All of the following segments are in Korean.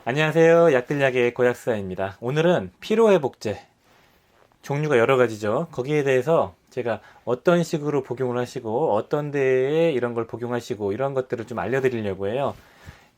안녕하세요. 약들약의 고약사입니다. 오늘은 피로회복제 종류가 여러 가지죠. 거기에 대해서 제가 어떤 식으로 복용을 하시고 어떤 데에 이런 걸 복용하시고 이런 것들을 좀 알려드리려고 해요.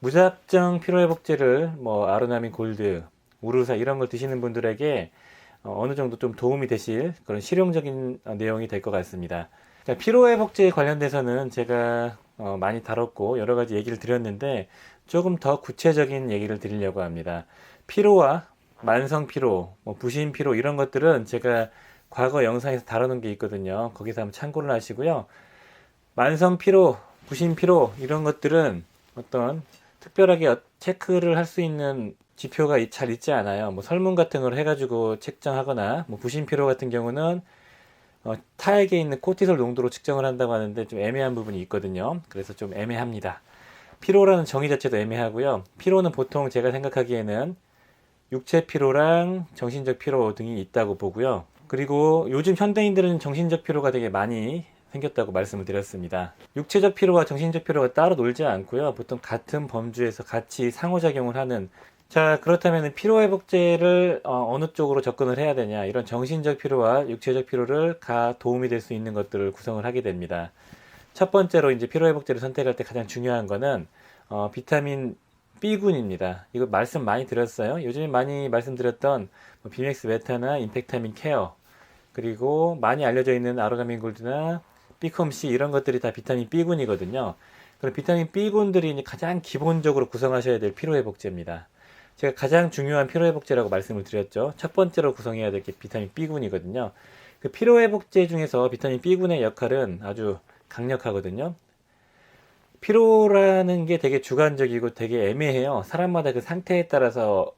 무작정 피로회복제를 뭐 아로나민 골드, 우르사 이런 걸 드시는 분들에게 어느 정도 좀 도움이 되실 그런 실용적인 내용이 될 것 같습니다. 자, 피로회복제에 관련돼서는 제가 많이 다뤘고 여러 가지 얘기를 드렸는데 조금 더 구체적인 얘기를 드리려고 합니다. 피로와 만성 피로, 뭐 부신 피로 이런 것들은 제가 과거 영상에서 다뤄놓은 게 있거든요. 거기서 한번 참고를 하시고요. 만성 피로, 부신 피로 이런 것들은 어떤 특별하게 체크를 할 수 있는 지표가 잘 있지 않아요. 뭐 설문 같은 걸 해가지고 책정하거나 뭐 부신 피로 같은 경우는 타액에 있는 코티솔 농도로 측정을 한다고 하는데 좀 애매한 부분이 있거든요. 그래서 좀 애매합니다. 피로라는 정의 자체도 애매하고요. 피로는 보통 제가 생각하기에는 육체 피로랑 정신적 피로 등이 있다고 보고요. 그리고 요즘 현대인들은 정신적 피로가 되게 많이 생겼다고 말씀을 드렸습니다. 육체적 피로와 정신적 피로가 따로 놀지 않고요. 보통 같은 범주에서 같이 상호작용을 하는. 자, 그렇다면 피로회복제를 어느 쪽으로 접근을 해야 되냐. 이런 정신적 피로와 육체적 피로를 도움이 될 수 있는 것들을 구성을 하게 됩니다. 첫 번째로 이제 피로회복제를 선택할 때 가장 중요한 거는 비타민 B군입니다. 이거 말씀 많이 드렸어요. 요즘에 많이 말씀드렸던 뭐 비맥스 베타나 임팩타민 케어, 그리고 많이 알려져 있는 아로가민 골드나 B컴C 이런 것들이 다 비타민 B군이거든요. 그럼 비타민 B군들이 가장 기본적으로 구성하셔야 될 피로회복제입니다. 제가 가장 중요한 피로회복제라고 말씀을 드렸죠. 첫 번째로 구성해야 될 게 비타민 B군이거든요. 그 피로회복제 중에서 비타민 B군의 역할은 아주 강력하거든요. 피로라는 게 되게 주관적이고 되게 애매해요. 사람마다 그 상태에 따라서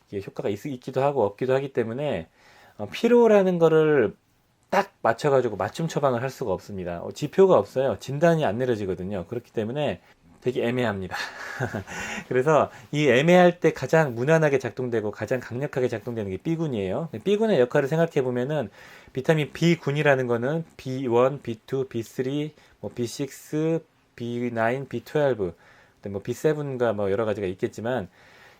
이게 효과가 있기도 하고 없기도 하기 때문에 피로라는 거를 딱 맞춰가지고 맞춤 처방을 할 수가 없습니다. 지표가 없어요. 진단이 안 내려지거든요. 그렇기 때문에 되게 애매합니다. 그래서 이 애매할 때 가장 무난하게 작동되고 가장 강력하게 작동되는 게 B군이에요. B군의 역할을 생각해 보면은 비타민 B군이라는 거는 B1, B2, B3, 뭐 B6, B9, B12, 뭐 B7과 뭐 여러 가지가 있겠지만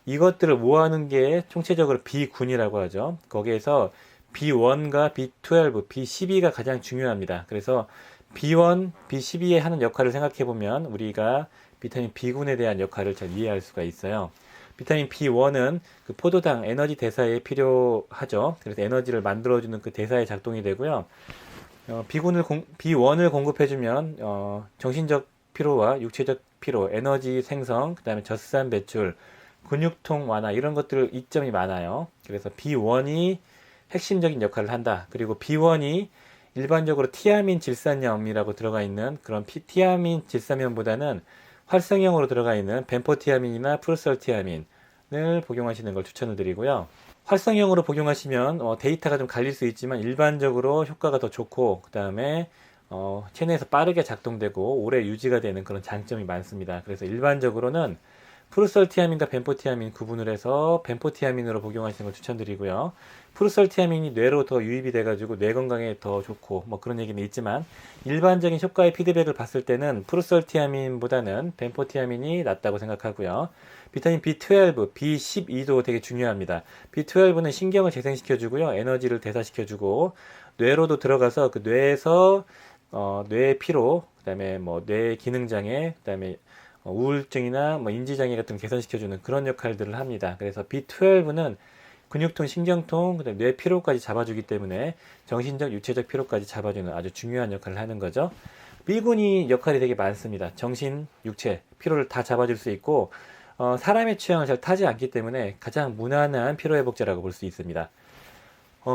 이것들을 모아놓은 게 총체적으로 B군이라고 하죠. 거기에서 B1과 B12, B12가 가장 중요합니다. 그래서 B1, B12에 하는 역할을 생각해 보면 우리가 비타민 B군에 대한 역할을 잘 이해할 수가 있어요. 비타민 B1은 그 포도당 에너지 대사에 필요하죠. 그래서 에너지를 만들어주는 그 대사에 작동이 되고요. B1을 공급해주면 정신적 피로와 육체적 피로, 에너지 생성, 그 다음에 젖산 배출, 근육통 완화 이런 것들 이점이 많아요. 그래서 B1이 핵심적인 역할을 한다. 그리고 B1이 일반적으로 티아민 질산염이라고 들어가 있는 그런 티아민 질산염보다는 활성형으로 들어가 있는 벤포티아민이나 프루설티아민을 복용하시는 걸 추천을 드리고요. 활성형으로 복용하시면 데이터가 좀 갈릴 수 있지만 일반적으로 효과가 더 좋고 그 다음에 체내에서 빠르게 작동되고 오래 유지가 되는 그런 장점이 많습니다. 그래서 일반적으로는 프루설티아민과 벤포티아민 구분을 해서 벤포티아민으로 복용하시는 걸 추천드리고요. 프루설티아민이 뇌로 더 유입이 돼가지고 뇌 건강에 더 좋고 뭐 그런 얘기는 있지만 일반적인 효과의 피드백을 봤을 때는 프루설티아민보다는 벤포티아민이 낫다고 생각하고요. 비타민 B12, B12도 되게 중요합니다. B12는 신경을 재생시켜주고요. 에너지를 대사시켜주고 뇌로도 들어가서 그 뇌에서 뇌 피로, 그다음에 뭐 뇌 기능 장애, 그다음에 우울증이나 뭐 인지장애 같은 걸 개선시켜주는 그런 역할들을 합니다. 그래서 B12는 근육통, 신경통, 그다음에 뇌 피로까지 잡아주기 때문에 정신적, 육체적 피로까지 잡아주는 아주 중요한 역할을 하는 거죠. B군이 역할이 되게 많습니다. 정신, 육체, 피로를 다 잡아줄 수 있고 사람의 취향을 잘 타지 않기 때문에 가장 무난한 피로회복제라고 볼 수 있습니다.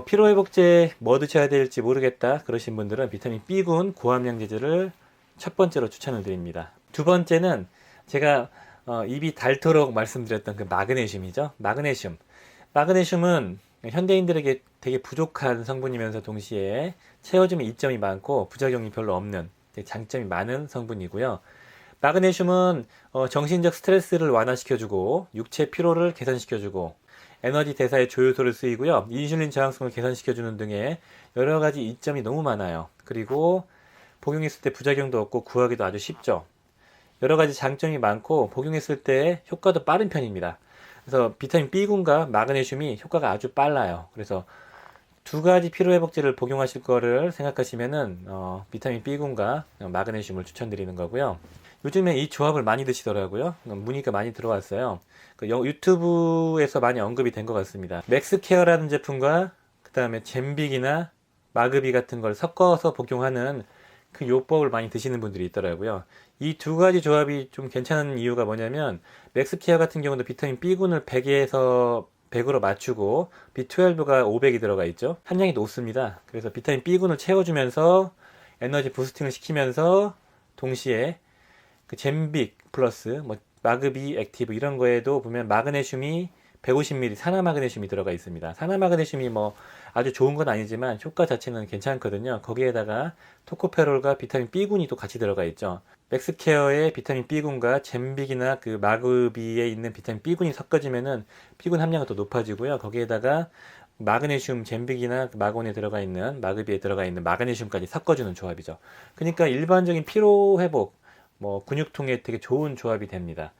피로회복제 뭐 드셔야 될지 모르겠다 그러신 분들은 비타민 B군 고함량제제를 첫 번째로 추천을 드립니다. 두 번째는 제가 입이 닳도록 말씀드렸던 그 마그네슘이죠. 마그네슘은 현대인들에게 되게 부족한 성분이면서 동시에 채워주면 이점이 많고 부작용이 별로 없는 되게 장점이 많은 성분이고요. 마그네슘은 정신적 스트레스를 완화시켜주고 육체 피로를 개선시켜주고 에너지 대사의 조효소를 쓰이고요. 인슐린 저항성을 개선시켜주는 등의 여러 가지 이점이 너무 많아요. 그리고 복용했을 때 부작용도 없고 구하기도 아주 쉽죠. 여러 가지 장점이 많고 복용했을 때 효과도 빠른 편입니다. 그래서 비타민 B군과 마그네슘이 효과가 아주 빨라요. 그래서 두 가지 피로회복제를 복용하실 거를 생각하시면은 비타민 B군과 마그네슘을 추천드리는 거고요. 요즘에 이 조합을 많이 드시더라고요. 문의가 많이 들어왔어요. 유튜브에서 많이 언급이 된 것 같습니다. 맥스케어라는 제품과 그 다음에 젬빅이나 마그비 같은 걸 섞어서 복용하는 그 요법을 많이 드시는 분들이 있더라고요. 이 두 가지 조합이 좀 괜찮은 이유가 뭐냐면 맥스케어 같은 경우도 비타민 B군을 100에서 100으로 맞추고 B12가 500이 들어가 있죠. 함량이 높습니다. 그래서 비타민 B군을 채워주면서 에너지 부스팅을 시키면서 동시에 그 젬빅 플러스 뭐 마그비 액티브 이런 거에도 보면 마그네슘이 150ml 산화마그네슘이 들어가 있습니다. 산화마그네슘이 뭐 아주 좋은 건 아니지만 효과 자체는 괜찮거든요. 거기에다가 토코페롤과 비타민 B군이 또 같이 들어가 있죠. 맥스케어의 비타민 B군과 젬빅이나 그 마그비에 있는 비타민 B군이 섞어지면은 B군 함량이 더 높아지고요. 거기에다가 마그네슘 젬빅이나 마곤에 들어가 있는 마그비에 들어가 있는 마그네슘까지 섞어주는 조합이죠. 그러니까 일반적인 피로 회복, 뭐 근육통에 되게 좋은 조합이 됩니다.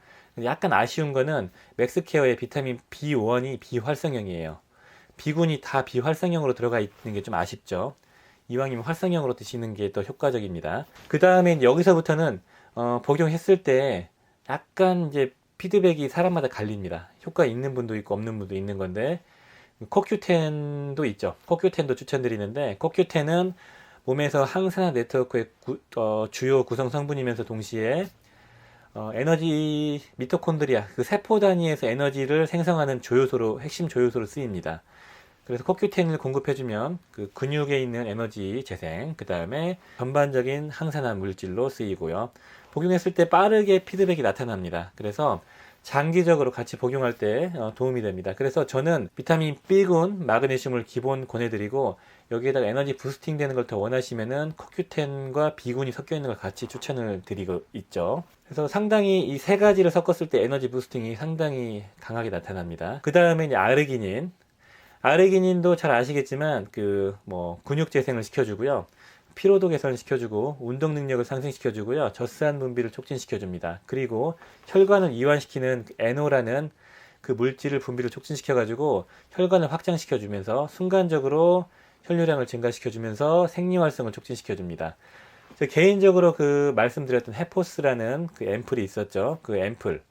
약간 아쉬운 거는 맥스케어의 비타민 B1이 비활성형이에요. B군이 다 비활성형으로 들어가 있는 게 좀 아쉽죠. 이왕이면 활성형으로 드시는 게 더 효과적입니다. 그 다음에 여기서부터는 복용했을 때 약간 이제 피드백이 사람마다 갈립니다. 효과 있는 분도 있고 없는 분도 있는 건데 코큐텐도 있죠. 코큐텐도 추천드리는데 코큐텐은 몸에서 항산화 네트워크의 주요 구성 성분이면서 동시에 에너지 미토콘드리아 그 세포 단위에서 에너지를 생성하는 조효소로 핵심 조효소로 쓰입니다. 그래서 코큐텐을 공급해주면 그 근육에 있는 에너지 재생, 그 다음에 전반적인 항산화 물질로 쓰이고요. 복용했을 때 빠르게 피드백이 나타납니다. 그래서 장기적으로 같이 복용할 때 도움이 됩니다. 그래서 저는 비타민 B군, 마그네슘을 기본 권해드리고 여기에다가 에너지 부스팅 되는 걸 더 원하시면은 코큐텐과 B군이 섞여 있는 걸 같이 추천을 드리고 있죠. 그래서 상당히 이 세 가지를 섞었을 때 에너지 부스팅이 상당히 강하게 나타납니다. 그 다음에 이제 아르기닌. 아르기닌도 잘 아시겠지만 그 뭐 근육 재생을 시켜주고요. 피로도 개선을 시켜주고 운동 능력을 상승시켜주고요. 젖산 분비를 촉진시켜줍니다. 그리고 혈관을 이완시키는 에노라는 그 물질을 분비를 촉진시켜가지고 혈관을 확장시켜주면서 순간적으로 혈류량을 증가시켜주면서 생리활성을 촉진시켜줍니다. 개인적으로 그 말씀드렸던 헤포스라는 그 앰플이 있었죠. 그 앰플,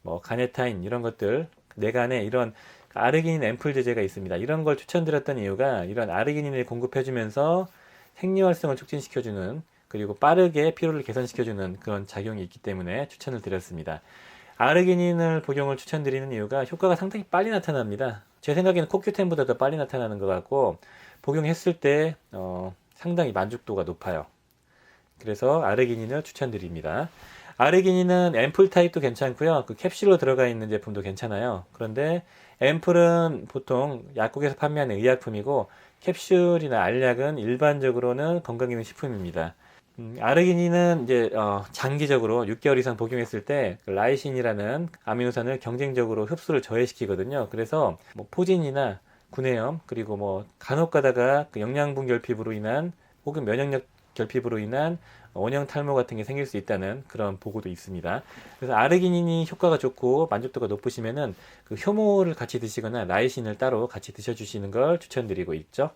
뭐 가네타인 이런 것들, 내간에 이런 아르기닌 앰플 제제가 있습니다. 이런 걸 추천드렸던 이유가 이런 아르기닌을 공급해주면서 생리활성을 촉진시켜주는 그리고 빠르게 피로를 개선시켜주는 그런 작용이 있기 때문에 추천을 드렸습니다. 아르기닌을 복용을 추천드리는 이유가 효과가 상당히 빨리 나타납니다. 제 생각에는 코큐텐보다 더 빨리 나타나는 것 같고 복용했을 때 상당히 만족도가 높아요. 그래서 아르기닌을 추천드립니다. 아르기닌은 앰플 타입도 괜찮고요. 그 캡슐로 들어가 있는 제품도 괜찮아요. 그런데 앰플은 보통 약국에서 판매하는 의약품이고 캡슐이나 알약은 일반적으로는 건강기능식품입니다. 아르기닌은 이제 장기적으로 6개월 이상 복용했을 때 그 라이신이라는 아미노산을 경쟁적으로 흡수를 저해시키거든요. 그래서 뭐 포진이나 구내염 그리고 뭐 간혹 가다가 그 영양분 결핍으로 인한 혹은 면역력 결핍으로 인한 원형 탈모 같은 게 생길 수 있다는 그런 보고도 있습니다. 그래서 아르기닌이 효과가 좋고 만족도가 높으시면은 그 효모를 같이 드시거나 라이신을 따로 같이 드셔주시는 걸 추천드리고 있죠.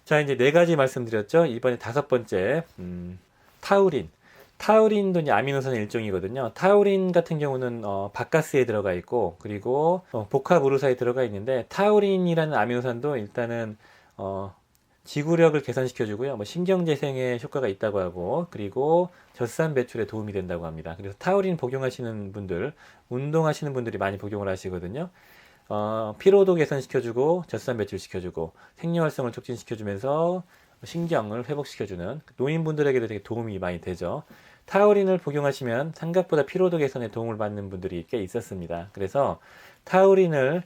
자, 이제 네 가지 말씀드렸죠. 이번에 다섯 번째, 타우린. 타우린도 이제 아미노산의 일종이거든요. 타우린 같은 경우는 바카스에 들어가 있고, 그리고 복합우르사에 들어가 있는데, 타우린이라는 아미노산도 일단은 지구력을 개선시켜주고요. 뭐 신경재생에 효과가 있다고 하고, 그리고 젖산 배출에 도움이 된다고 합니다. 그래서 타우린 복용하시는 분들, 운동하시는 분들이 많이 복용을 하시거든요. 피로도 개선시켜주고, 젖산 배출시켜주고, 생리활성을 촉진시켜주면서 신경을 회복시켜주는 노인분들에게도 되게 도움이 많이 되죠. 타우린을 복용하시면 생각보다 피로도 개선에 도움을 받는 분들이 꽤 있었습니다. 그래서 타우린을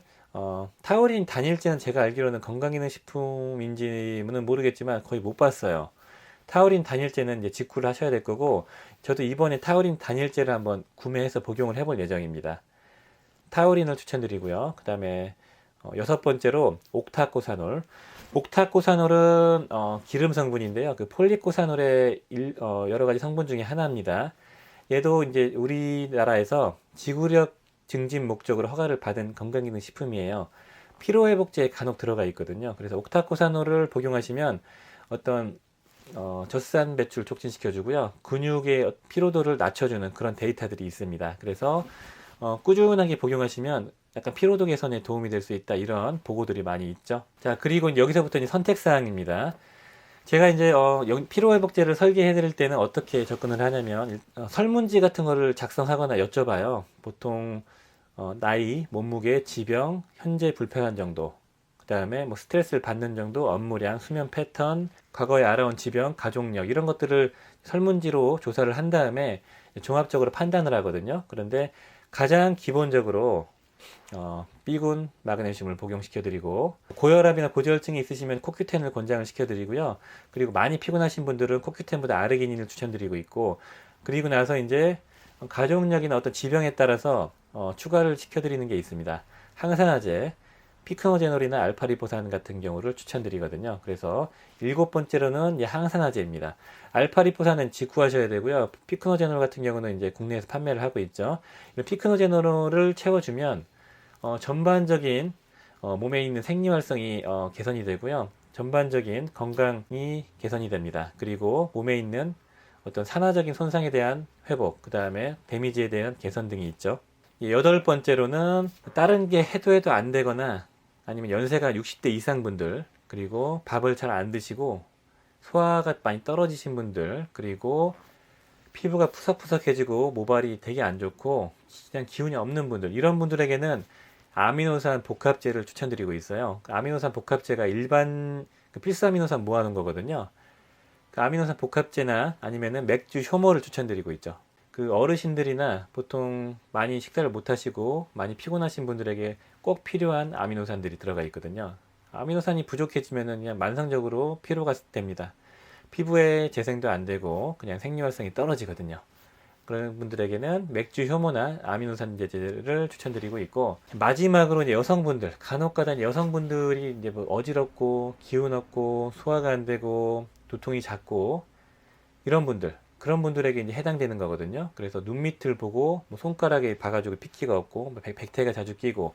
타우린 단일제는 제가 알기로는 건강기능식품인지는 모르겠지만 거의 못 봤어요. 타우린 단일제는 이제 직구를 하셔야 될 거고, 저도 이번에 타우린 단일제를 한번 구매해서 복용을 해볼 예정입니다. 타우린을 추천드리고요. 그 다음에 여섯 번째로 옥타코사놀. 옥타코사놀은 기름 성분인데요. 그 폴리코사놀의 여러 가지 성분 중에 하나입니다. 얘도 이제 우리나라에서 지구력 증진 목적으로 허가를 받은 건강기능식품이에요. 피로회복제에 간혹 들어가 있거든요. 그래서 옥타코사놀을 복용하시면 어떤 젖산 배출 촉진시켜주고요. 근육의 피로도를 낮춰주는 그런 데이터들이 있습니다. 그래서 꾸준하게 복용하시면 약간 피로도 개선에 도움이 될 수 있다, 이런 보고들이 많이 있죠. 자, 그리고 이제 여기서부터 이제 선택사항입니다. 제가 이제 피로회복제를 설계해 드릴 때는 어떻게 접근을 하냐면 설문지 같은 거를 작성하거나 여쭤봐요. 보통 나이, 몸무게, 지병, 현재 불편한 정도, 그 다음에 뭐 스트레스를 받는 정도, 업무량, 수면 패턴, 과거에 알아온 지병, 가족력, 이런 것들을 설문지로 조사를 한 다음에 종합적으로 판단을 하거든요. 그런데 가장 기본적으로 B군 마그네슘을 복용시켜드리고, 고혈압이나 고지혈증이 있으시면 코큐텐을 권장을 시켜드리고요. 그리고 많이 피곤하신 분들은 코큐텐보다 아르기닌을 추천드리고 있고, 그리고 나서 이제 가족력이나 어떤 지병에 따라서 추가를 시켜드리는 게 있습니다. 항산화제, 피크노제놀이나 알파리포산 같은 경우를 추천드리거든요. 그래서 7번째로는 항산화제입니다. 알파리포산은 직구하셔야 되고요. 피크노제놀 같은 경우는 이제 국내에서 판매를 하고 있죠. 이런 피크노제놀을 채워주면 전반적인 몸에 있는 생리활성이 개선이 되고요. 전반적인 건강이 개선이 됩니다. 그리고 몸에 있는 어떤 산화적인 손상에 대한 회복, 그 다음에 데미지에 대한 개선 등이 있죠. 8번째로는 다른 게 해도 안 되거나 아니면 연세가 60대 이상 분들, 그리고 밥을 잘 안 드시고 소화가 많이 떨어지신 분들, 그리고 피부가 푸석푸석해지고 모발이 되게 안 좋고 그냥 기운이 없는 분들, 이런 분들에게는 아미노산 복합제를 추천드리고 있어요. 아미노산 복합제가 일반 필수 아미노산 모아놓은 거거든요. 그 아미노산 복합제나 아니면은 맥주 효모를 추천드리고 있죠. 그 어르신들이나 보통 많이 식사를 못 하시고 많이 피곤하신 분들에게 꼭 필요한 아미노산들이 들어가 있거든요. 아미노산이 부족해지면은 그냥 만성적으로 피로가 됩니다. 피부에 재생도 안 되고 그냥 생리활성이 떨어지거든요. 그런 분들에게는 맥주 효모나 아미노산 제제를 추천드리고 있고, 마지막으로 이제 여성분들, 간혹가다 여성분들이 이제 뭐 어지럽고 기운 없고 소화가 안 되고 두통이 잦고 이런 분들, 그런 분들에게 이제 해당되는 거거든요. 그래서 눈 밑을 보고 뭐 손가락에 봐가지고 핏기가 없고 뭐 백태가 자주 끼고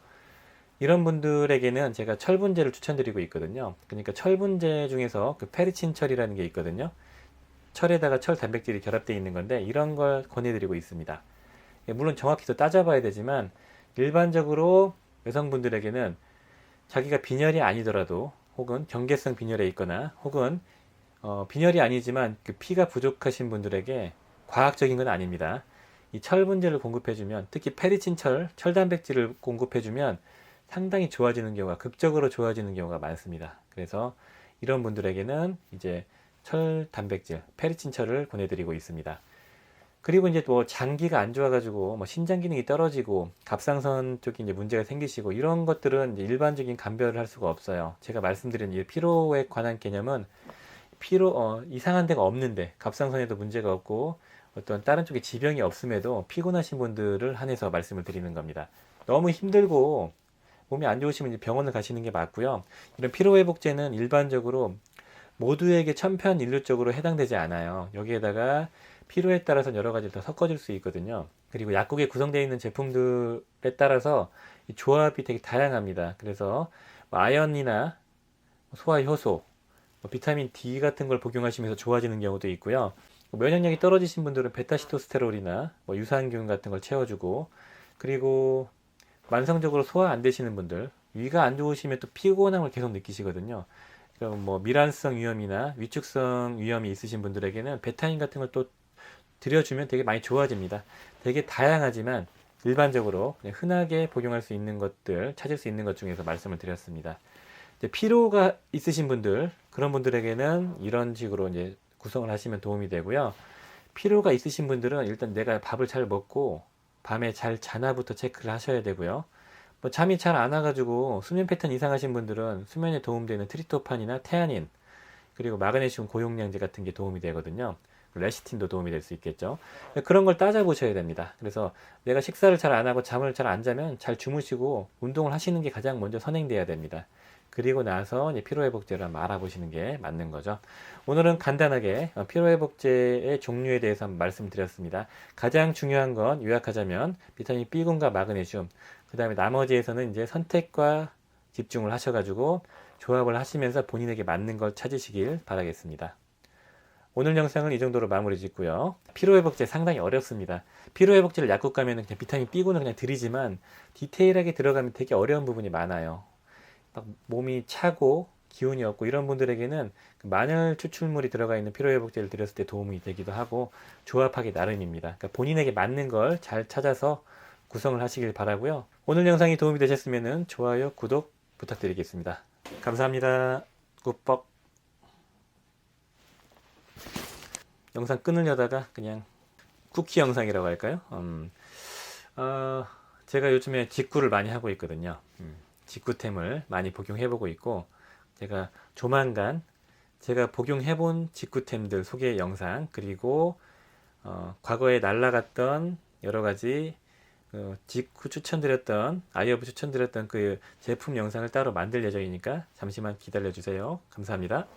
이런 분들에게는 제가 철분제를 추천드리고 있거든요. 그러니까 철분제 중에서 그 페르친철이라는 게 있거든요. 철에다가 철 단백질이 결합되어 있는 건데 이런 걸 권해드리고 있습니다. 물론 정확히 더 따져봐야 되지만 일반적으로 여성분들에게는 자기가 빈혈이 아니더라도 혹은 경계성 빈혈에 있거나 혹은 빈혈이 아니지만 그 피가 부족하신 분들에게 과학적인 건 아닙니다. 이 철분제를 공급해주면, 특히 페리친철, 철단백질을 공급해주면 상당히 좋아지는 경우가, 극적으로 좋아지는 경우가 많습니다. 그래서 이런 분들에게는 이제 철 단백질, 페리친철을 보내드리고 있습니다. 그리고 이제 또 장기가 안 좋아가지고 뭐 신장 기능이 떨어지고 갑상선 쪽에 이제 문제가 생기시고 이런 것들은 이제 일반적인 감별을 할 수가 없어요. 제가 말씀드린 이 피로에 관한 개념은 이상한 데가 없는데, 갑상선에도 문제가 없고 어떤 다른 쪽에 지병이 없음에도 피곤하신 분들을 한해서 말씀을 드리는 겁니다. 너무 힘들고 몸이 안 좋으시면 이제 병원을 가시는 게 맞고요. 이런 피로회복제는 일반적으로 모두에게 천편일률적으로 해당되지 않아요. 여기에다가 필요에 따라서 여러 가지를 더 섞어줄 수 있거든요. 그리고 약국에 구성되어 있는 제품들에 따라서 이 조합이 되게 다양합니다. 그래서 뭐 아연이나 소화효소, 비타민 D 같은 걸 복용하시면서 좋아지는 경우도 있고요. 면역력이 떨어지신 분들은 베타시토스테롤이나 유산균 같은 걸 채워주고, 그리고 만성적으로 소화 안 되시는 분들, 위가 안 좋으시면 또 피곤함을 계속 느끼시거든요. 그럼 뭐 미란성 위염이나 위축성 위염이 있으신 분들에게는 베타인 같은 걸 또 드려주면 되게 많이 좋아집니다. 되게 다양하지만 일반적으로 그냥 흔하게 복용할 수 있는 것들, 찾을 수 있는 것 중에서 말씀을 드렸습니다. 이제 피로가 있으신 분들, 그런 분들에게는 이런 식으로 이제 구성을 하시면 도움이 되고요. 피로가 있으신 분들은 일단 내가 밥을 잘 먹고 밤에 잘 자나부터 체크를 하셔야 되고요. 뭐 잠이 잘 안 와가지고 수면 패턴 이상하신 분들은 수면에 도움되는 트리토판이나 테아닌, 그리고 마그네슘 고용량제 같은 게 도움이 되거든요. 레시틴도 도움이 될 수 있겠죠. 그런 걸 따져보셔야 됩니다. 그래서 내가 식사를 잘 안 하고 잠을 잘 안 자면 잘 주무시고 운동을 하시는 게 가장 먼저 선행돼야 됩니다. 그리고 나서 이제 피로회복제를 한번 알아보시는 게 맞는 거죠. 오늘은 간단하게 피로회복제의 종류에 대해서 한번 말씀드렸습니다. 가장 중요한 건 요약하자면 비타민 B군과 마그네슘, 그 다음에 나머지에서는 이제 선택과 집중을 하셔가지고 조합을 하시면서 본인에게 맞는 걸 찾으시길 바라겠습니다. 오늘 영상은 이 정도로 마무리 짓고요. 피로회복제 상당히 어렵습니다. 피로회복제를 약국 가면 그냥 비타민 B군을 그냥 드리지만 디테일하게 들어가면 되게 어려운 부분이 많아요. 막 몸이 차고 기운이 없고 이런 분들에게는 그 마늘 추출물이 들어가 있는 피로회복제를 드렸을 때 도움이 되기도 하고 조합하기 나름입니다. 그러니까 본인에게 맞는 걸 잘 찾아서 구성을 하시길 바라고요. 오늘 영상이 도움이 되셨으면 좋아요, 구독 부탁드리겠습니다. 감사합니다. 굿벅. 영상 끊으려다가 그냥 쿠키 영상이라고 할까요? 제가 요즘에 직구를 많이 하고 있거든요. 직구템을 많이 복용해보고 있고, 제가 조만간 제가 복용해본 직구템들 소개 영상, 그리고 과거에 날라갔던 여러가지 직구 추천드렸던, 아이어브 추천드렸던 그 제품 영상을 따로 만들 예정이니까 잠시만 기다려주세요. 감사합니다.